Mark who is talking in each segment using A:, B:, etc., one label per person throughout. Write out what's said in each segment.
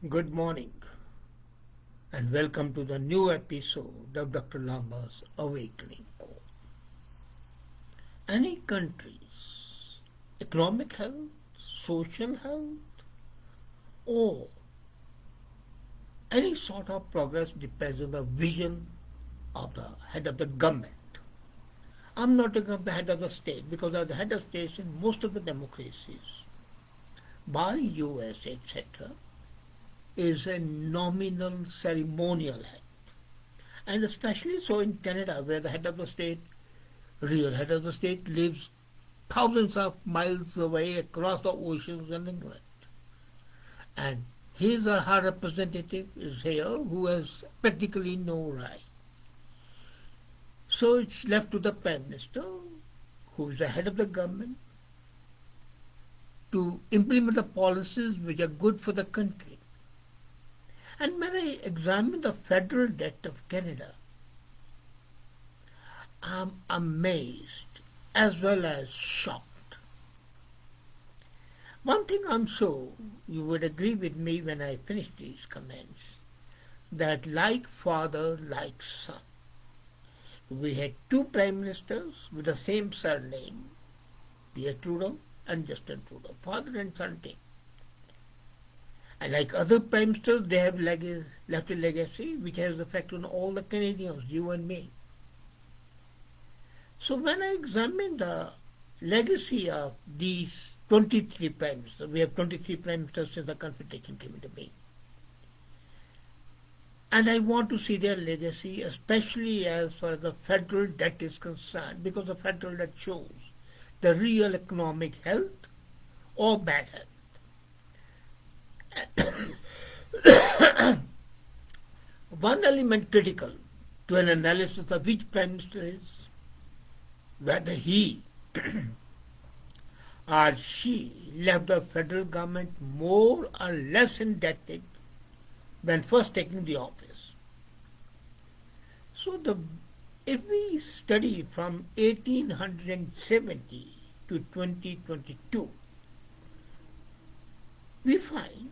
A: Good morning and welcome to the new episode of Dr. Lamba's Awakening Call. Any country's economic health, social health, or any sort of progress depends on the vision of the head of the government. I'm not talking of the head of the state because as the head of states in most of the democracies, by US, etc., is a nominal ceremonial head. And especially so in Canada, where the head of the state, real head of the state, lives thousands of miles away across the oceans in England. And his or her representative is here who has practically no right. So it's left to the Prime Minister, who is the head of the government, to implement the policies which are good for the country. And when I examine the federal debt of Canada, I'm amazed as well as shocked. One thing I'm sure you would agree with me when I finish these comments, that like father, like son. We had two prime ministers with the same surname, Pierre Trudeau and Justin Trudeau, father and son team. And like other prime ministers, they have left a legacy which has effect on all the Canadians, you and me. So when I examine the legacy of these 23 prime ministers, we have 23 prime ministers since the Confederation came into being. And I want to see their legacy, especially as far as the federal debt is concerned, because the federal debt shows the real economic health or bad health. One element critical to an analysis of which prime minister is whether he or she left the federal government more or less indebted when first taking the office. So if we study from 1870 to 2022, we find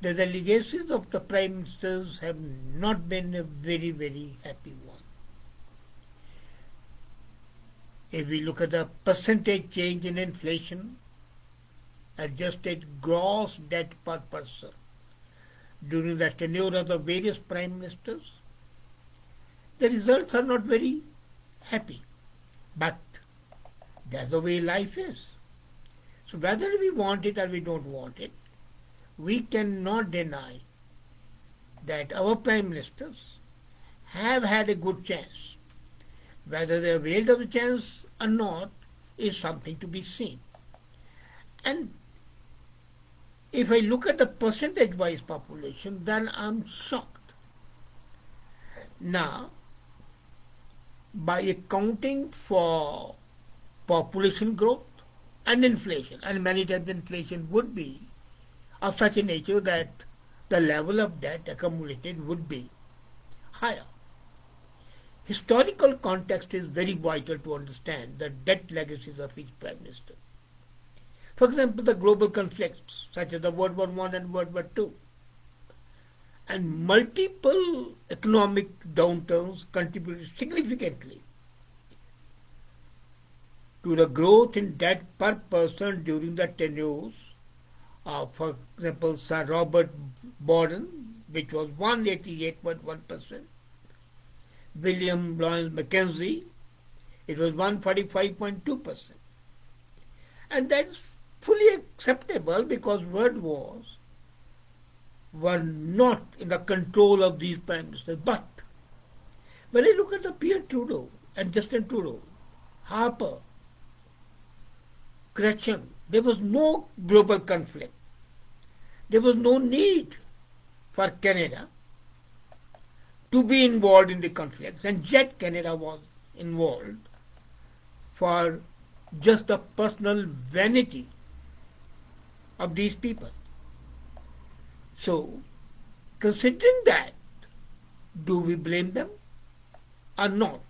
A: that the legacies of the prime ministers have not been a very, very happy one. If we look at the percentage change in inflation, adjusted gross debt per person during the tenure of the various prime ministers, the results are not very happy. But that's the way life is. So whether we want it or we don't want it, we cannot deny that our prime ministers have had a good chance. Whether they availed of the chance or not is something to be seen. And if I look at the percentage-wise population, then I'm shocked. Now, by accounting for population growth and inflation, and many times inflation would be of such a nature that the level of debt accumulated would be higher. Historical context is very vital to understand the debt legacies of each prime minister. For example, the global conflicts such as the World War I and World War II and multiple economic downturns contributed significantly to the growth in debt per person during the tenures of, for example, Sir Robert Borden, which was 188.1%, William Lawrence Mackenzie, it was 145.2%. And that's fully acceptable because world wars were not in the control of these prime ministers. But when I look at the Pierre Trudeau and Justin Trudeau, Harper, Gretchen, there was no global conflict. There was no need for Canada to be involved in the conflicts, and yet Canada was involved for just the personal vanity of these people. So, considering that, do we blame them or not?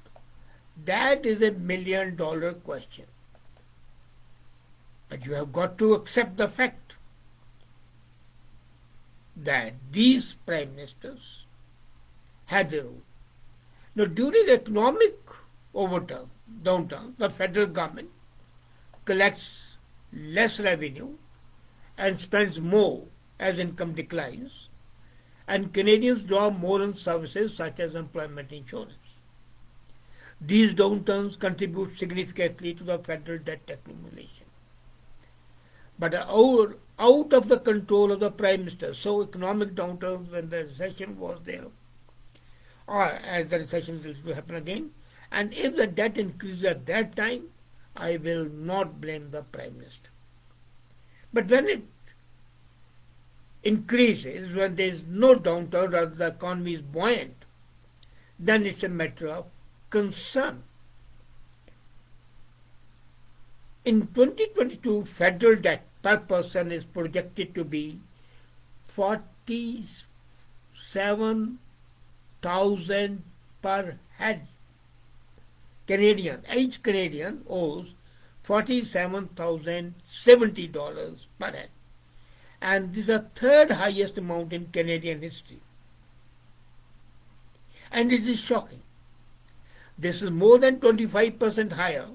A: That is a million-dollar question. But you have got to accept the fact that these prime ministers had their role. Now, during economic downturn, the federal government collects less revenue and spends more as income declines, and Canadians draw more on services such as employment insurance. These downturns contribute significantly to the federal debt accumulation, but are out of the control of the prime minister. So economic downturns when the recession was there, or as the recession is to happen again, and if the debt increases at that time, I will not blame the prime minister. But when it increases, when there is no downturn, rather the economy is buoyant, then it's a matter of concern. In 2022, federal debt per person is projected to be 47,000 per head. Each Canadian owes $47,070 per head. And this is the third highest amount in Canadian history. And it is shocking. This is more than 25% higher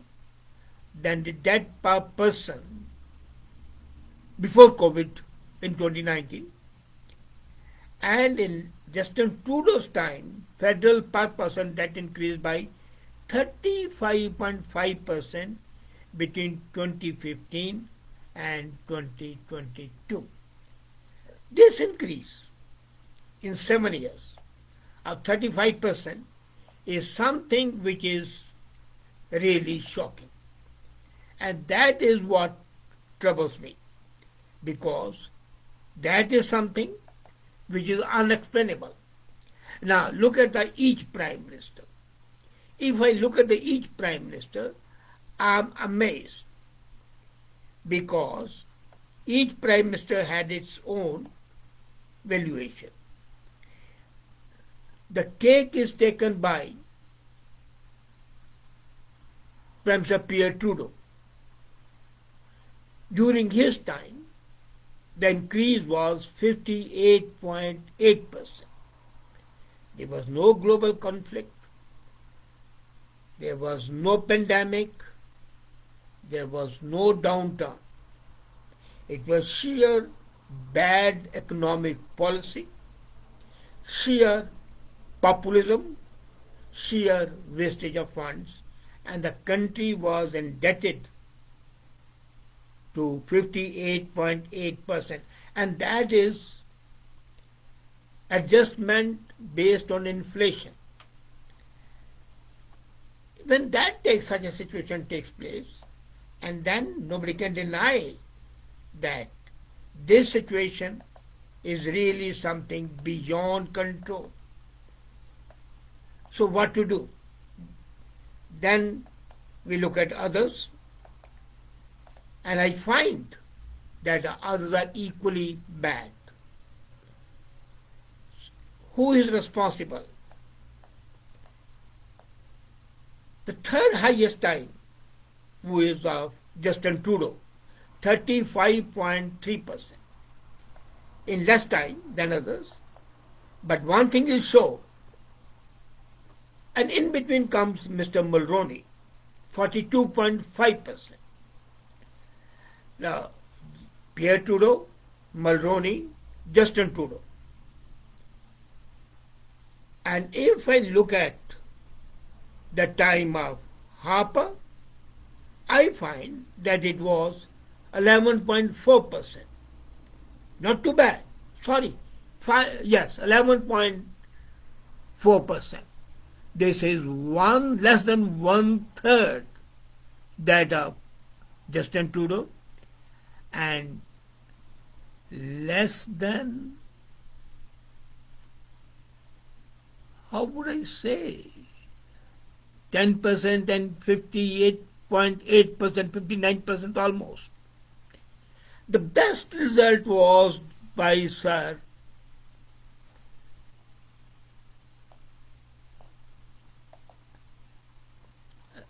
A: than the debt per person before COVID in 2019. And in Justin Trudeau's time, federal per person debt increased by 35.5% between 2015 and 2022. This increase in 7 years of 35% is something which is really shocking. And that is what troubles me, because that is something which is unexplainable. Now look at each prime minister. If I look at each prime minister, I'm amazed, because each prime minister had its own valuation. The cake is taken by Prime Minister Pierre Trudeau. During his time, the increase was 58.8%. There was no global conflict. There was no pandemic. There was no downturn. It was sheer bad economic policy, sheer populism, sheer wastage of funds, and the country was indebted to 58.8%. And that is adjustment based on inflation. When such a situation takes place, and then nobody can deny that this situation is really something beyond control. So what to do? Then we look at others, and I find that the others are equally bad. Who is responsible? The third highest time, who is of Justin Trudeau, 35.3%. In less time than others. But one thing is sure, and in between comes Mr. Mulroney, 42.5%. Now, Pierre Trudeau, Mulroney, Justin Trudeau. And if I look at the time of Harper, I find that it was 11.4%. Not too bad. Sorry. 11.4%. This is less than 1/3 that of Justin Trudeau, and less than, how would I say, 10% and 58.8%, 59% almost. The best result was by Sir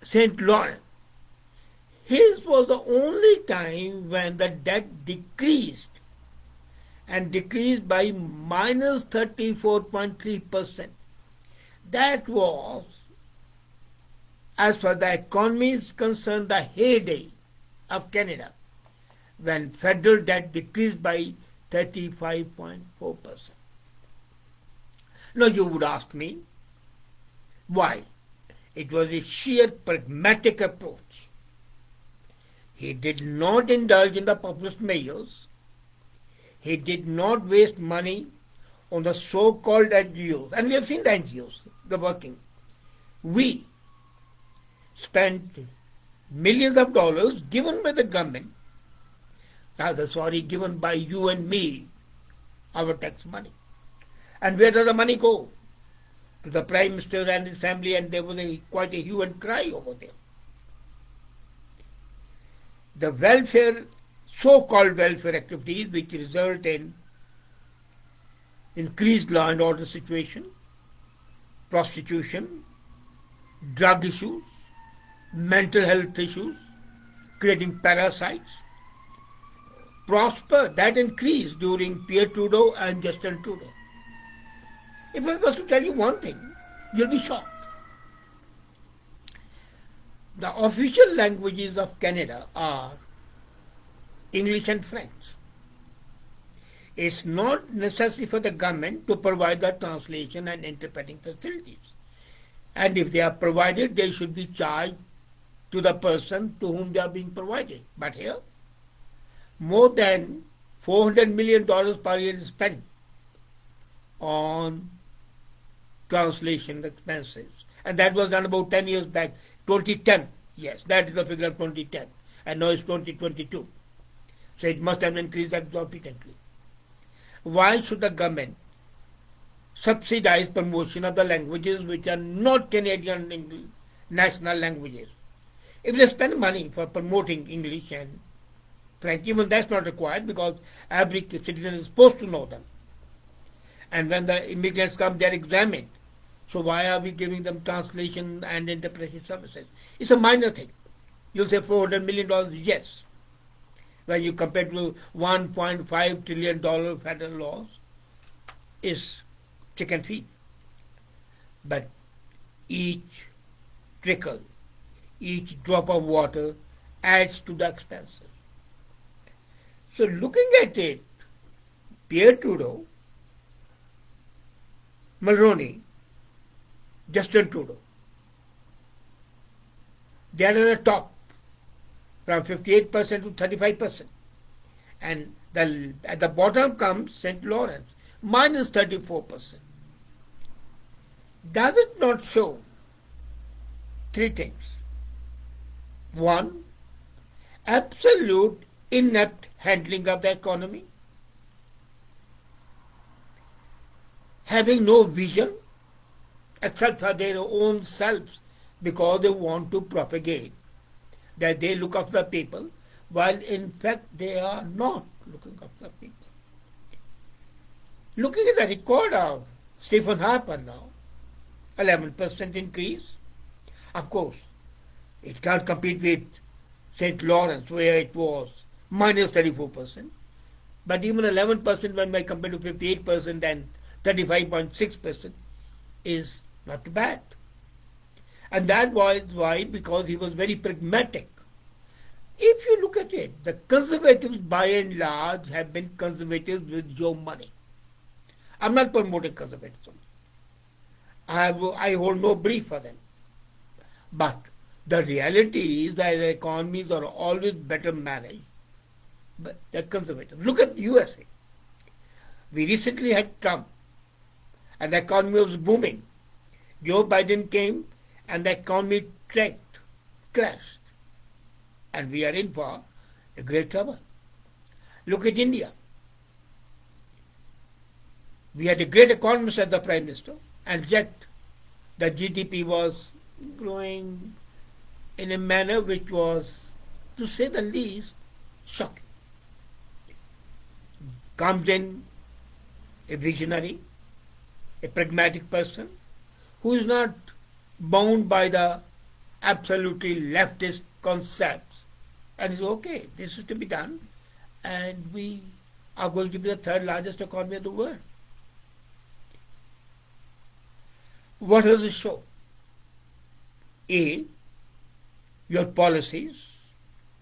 A: St. Laurent. His was the only time when the debt decreased and decreased by minus 34.3%. That was, as far as the economy is concerned, the heyday of Canada, when federal debt decreased by 35.4%. Now you would ask me, why? It was a sheer pragmatic approach. He did not indulge in the populist measures. He did not waste money on the so-called NGOs. And we have seen the NGOs, the working. We spent millions of dollars given by the government, given by you and me, our tax money. And where does the money go? To the Prime Minister and his family, and there was quite a hue and cry over there. The welfare, so-called welfare activities, which result in increased law and order situation, prostitution, drug issues, mental health issues, creating parasites, prosper, that increased during Pierre Trudeau and Justin Trudeau. If I was to tell you one thing, you'll be shocked. The official languages of Canada are English and French. It's not necessary for the government to provide the translation and interpreting facilities. And if they are provided, they should be charged to the person to whom they are being provided. But here, more than $400 million per year is spent on translation expenses. And that was done about 10 years back, 2010. Yes, that is the figure of 2010. And now it's 2022. So it must have increased exorbitantly. Why should the government subsidize promotion of the languages which are not Canadian national languages? If they spend money for promoting English and French, even that's not required because every citizen is supposed to know them. And when the immigrants come, they're examined. So why are we giving them translation and interpretation services? It's a minor thing. You'll say $400 million, yes. When you compare to $1.5 trillion federal laws, is chicken feed. But each trickle, each drop of water adds to the expenses. So looking at it, Pierre Trudeau, Mulroney, Justin Trudeau, they are at the top, from 58% to 35%. And at the bottom comes St. Lawrence, minus 34%. Does it not show three things? One, absolute inept handling of the economy, having no vision except for their own selves because they want to propagate that they look after the people, while in fact they are not looking after the people. Looking at the record of Stephen Harper now, 11% increase. Of course, it can't compete with St. Lawrence where it was minus 34%. But even 11% when I compare to 58% and 35.6% is not too bad. And that was why, because he was very pragmatic. If you look at it, the conservatives by and large have been conservatives with your money. I'm not promoting conservatism. I hold no brief for them. But the reality is that the economies are always better managed. But they're conservative. Look at USA. We recently had Trump and the economy was booming. Joe Biden came and the economy tanked, crashed. And we are in for a great trouble. Look at India. We had a great economist as the Prime Minister, and yet the GDP was growing in a manner which was, to say the least, shocking. Comes in a visionary, a pragmatic person who is not bound by the absolutely leftist concepts, and is okay, this is to be done, and we are going to be the third largest economy of the world. What does it show? A, your policies.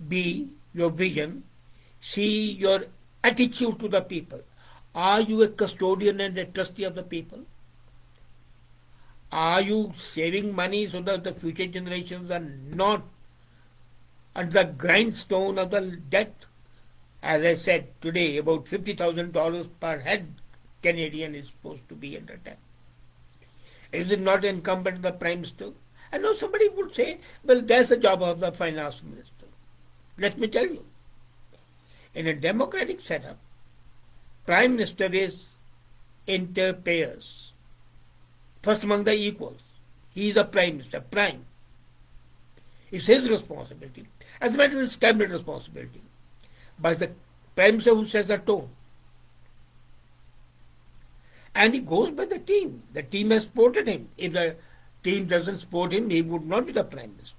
A: B, your vision. C, your attitude to the people. Are you a custodian and a trustee of the people? Are you saving money so that the future generations are not under the grindstone of the debt? As I said today, about $50,000 per head Canadian is supposed to be under debt. Is it not incumbent on the Prime Minister? I know somebody would say, well, that's the job of the Finance Minister. Let me tell you, in a democratic setup, Prime Minister is inter pares, first among the equals. He is a Prime Minister, prime. It's his responsibility. As a matter of fact, it's cabinet responsibility. But it's the Prime Minister who sets the tone. And he goes by the team. The team has supported him. If the team doesn't support him, he would not be the Prime Minister.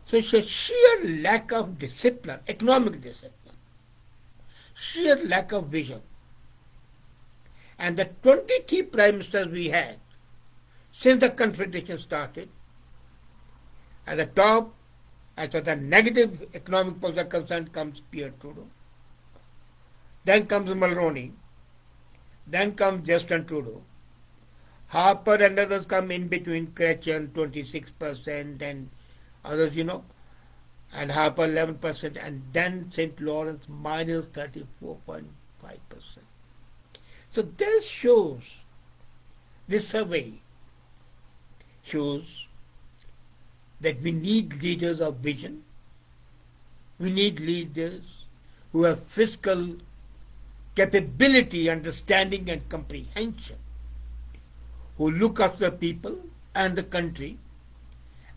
A: So it's a sheer lack of discipline, economic discipline, sheer lack of vision. And the 23 Prime Ministers we had since the Confederation started, at the top, as far as the negative economic policy concerned, comes Pierre Trudeau. Then comes Mulroney. Then comes Justin Trudeau. Harper and others come in between, Chrétien 26% and others, and Harper 11%, and then St. Lawrence minus 34.5%. So this shows, this survey shows that we need leaders of vision. We need leaders who have fiscal capability, understanding and comprehension, who look after the people and the country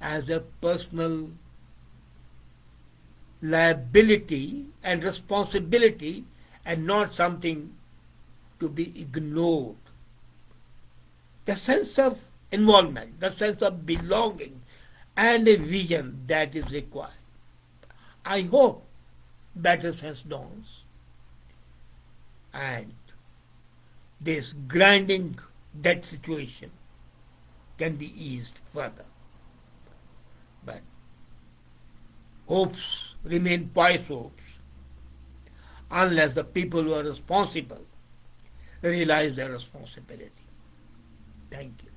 A: as a personal liability and responsibility and not something to be ignored. The sense of involvement, the sense of belonging and a vision that is required. I hope better sense dawns and this grinding debt situation can be eased further. But hopes remain pious hopes unless the people who are responsible realize their responsibility. Thank you.